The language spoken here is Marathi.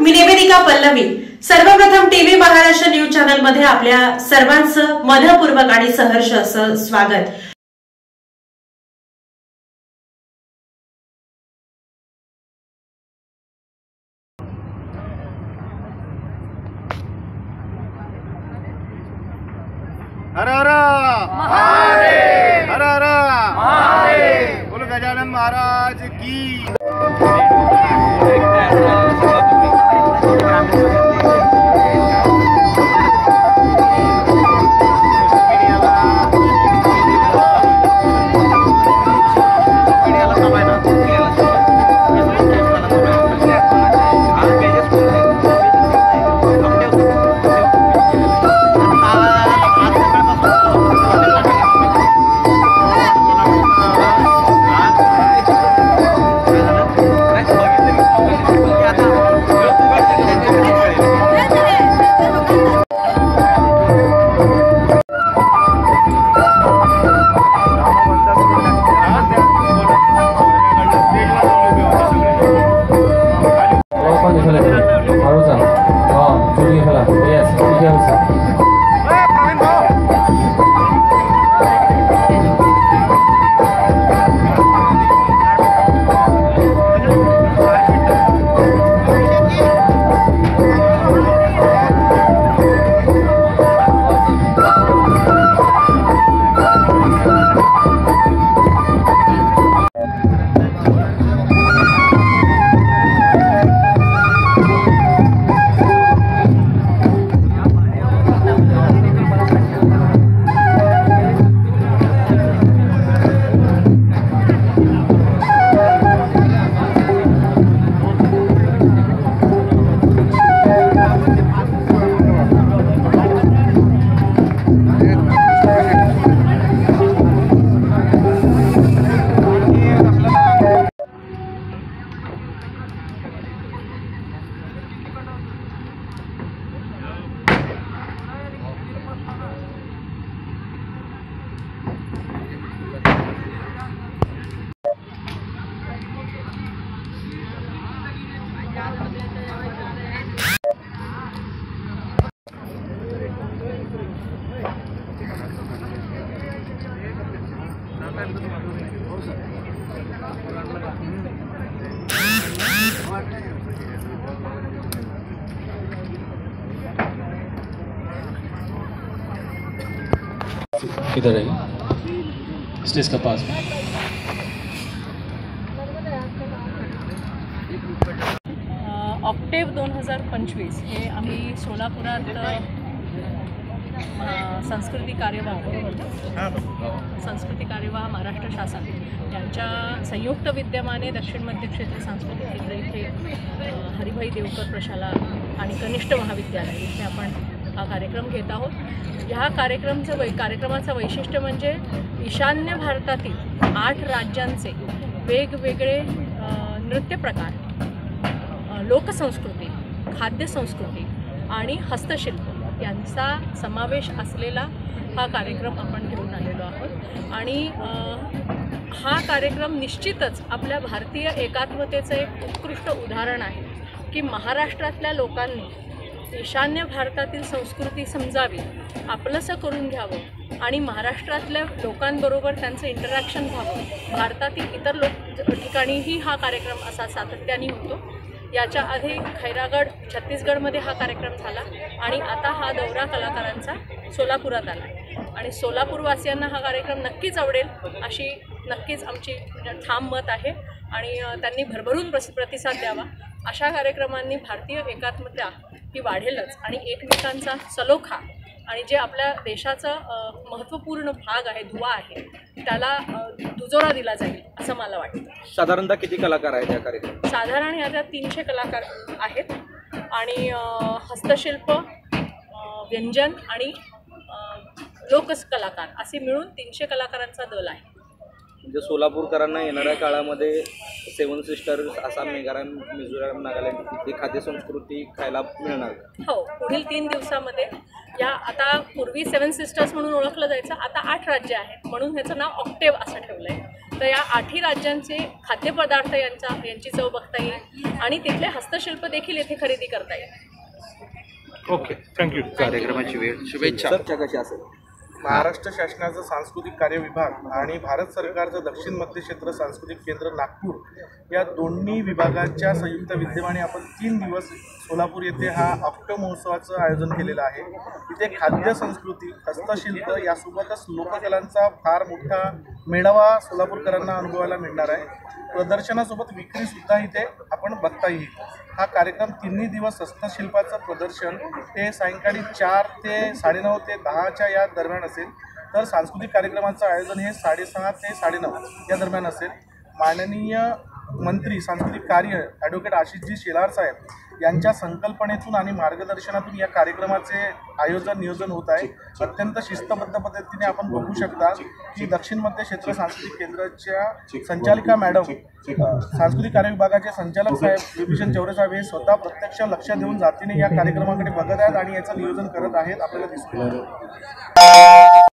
मी निवेदिका पल्लवी। सर्वप्रथम टीव्ही महाराष्ट्र न्यूज चॅनल मध्ये आपल्या सर्वांचं मनपूर्वक आणि सहर्ष असं स्वागत। हर हर महादेव, हर हर महादेव, बोलो गजानन महाराज की। इधर है स्टेज का पास में। ऑक्टेव 2025 हे आम्ही सोलापुरात संस्कृती कार्यवाह महाराष्ट्र शासन यांच्या संयुक्त विद्यमाने दक्षिण मध्य क्षेत्र सांस्कृतिक केंद्र इथे हरिभाई देवकर प्रशाला आणि कनिष्ठ महाविद्यालय इथे आपण हा कार्यक्रम घेत आहोत। ह्या कार्यक्रमाचं वैशिष्ट्य म्हणजे ईशान्य भारतातील 8 राज्यांचे वेगवेगळे नृत्य प्रकार, लोकसंस्कृती, खाद्यसंस्कृती आणि हस्तशिल्प यांचा समावेश असलेला हा कार्यक्रम आपण घेऊन आलेलो आहोत। आणि हा कार्यक्रम निश्चितच आपल्या भारतीय एकात्मतेचं एक उत्कृष्ट उदाहरण आहे की महाराष्ट्रातल्या लोकांनी ईशान्य भारतातील संस्कृती समजावी, आपलंसं करून घ्यावं आणि महाराष्ट्रातल्या लोकांबरोबर त्यांचं इंटरॅक्शन व्हावं। भारतातील इतर ठिकाणीही हा कार्यक्रम असा सातत्याने होतो। याच्या आधी खैरागड छत्तीसगडमध्ये हा कार्यक्रम झाला आणि आता हा दौरा कलाकारांचा सोलापुरात आला आणि सोलापूरवासियांना हा कार्यक्रम नक्कीच आवडेल अशी नक्कीच आमची ठाम मत आहे आणि त्यांनी भरभरून प्रतिसाद द्यावा। अशा कार्यक्रमांनी भारतीय एकात्मता ही वाढेलच आणि एकमेकांचा सलोखा आणि जे आपल्या देशाचा महत्त्वपूर्ण भाग आहे, दुवा आहे, त्याला दुजोरा दिला जाईल असं मला वाटतं। साधारणतः किती कलाकार आहेत या कार्यक्रमात? साधारण याच्यात 300 कलाकार आहेत आणि हस्तशिल्प, व्यंजन आणि लोककलाकार असे मिळून 300 कलाकारांचा दल आहे। म्हणजे सोलापूरकरांना येणाऱ्या काळामध्ये 7 सिस्टर्स, आसाम, मेघालय, मिझोराम, नागालँड इथे खाद्य संस्कृती खायला मिळणार का? हो, पुढील 3 दिवसामध्ये या आता पूर्वी 7 सिस्टर्स म्हणून ओळखलं जायचं, आता 8 राज्य आहेत म्हणून ह्याचं नाव ऑक्टेव असं ठेवलं आहे. तर या 8ही राज्यांचे खाद्यपदार्थ यांची चव बघता येईल आणि तिथले हस्तशिल्प देखील येथे खरेदी करता येईल. Okay, thank you. कार्यक्रमाची वेळ, शुभेच्छा. चर्चा कशी असेल? महाराष्ट्र शासनाचा सांस्कृतिक कार्य विभाग आणि भारत सरकारचं दक्षिण मध्य क्षेत्र सांस्कृतिक केंद्र नागपूर या दोन्ही विभागांच्या संयुक्त विद्यमाने आपण 3 दिवस सोलापूर येथे हा ऑक्टो महोत्सवाचं आयोजन केलेलं आहे. इथे खाद्य संस्कृती, हस्तशिल्प यासोबतच लोककलांचा फार मोठा मेळावा सोलापूरकरांना अनुभवायला मिळणार आहे. प्रदर्शनासोबत विक्रीसुद्धा इथे आपण बघता येईल. हा कार्यक्रम 3 दिवस हस्तशिल्पाचं प्रदर्शन ते सायंकाळी 4 ते 9:30 ते 10च्या या दरम्यान असेल. तर सांस्कृतिक कार्यक्रमाचं आयोजन हे 6:30 ते 9:30 या दरम्यान असेल. माननीय मंत्री सांस्कृतिक कार्य ॲडव्होकेट आशिषजी शेलार साहेब यांच्या संकल्पनेतून आणि मार्गदर्शनातून या कार्यक्रमाचे नियोजन होत आहे. अत्यंत शिस्तबद्ध पद्धतीने आपण बघू शकता की दक्षिण मध्य क्षेत्र सांस्कृतिक केंद्राच्या संचालिका मॅडम, सांस्कृतिक कार्य विभागाचे संचालक साहेब विभीषण चौरे साहेब हे स्वतः प्रत्यक्ष लक्ष देऊन जातीने या कार्यक्रमाकडे बघत आहेत आणि याचं नियोजन करत आहेत आपल्याला दिसतं.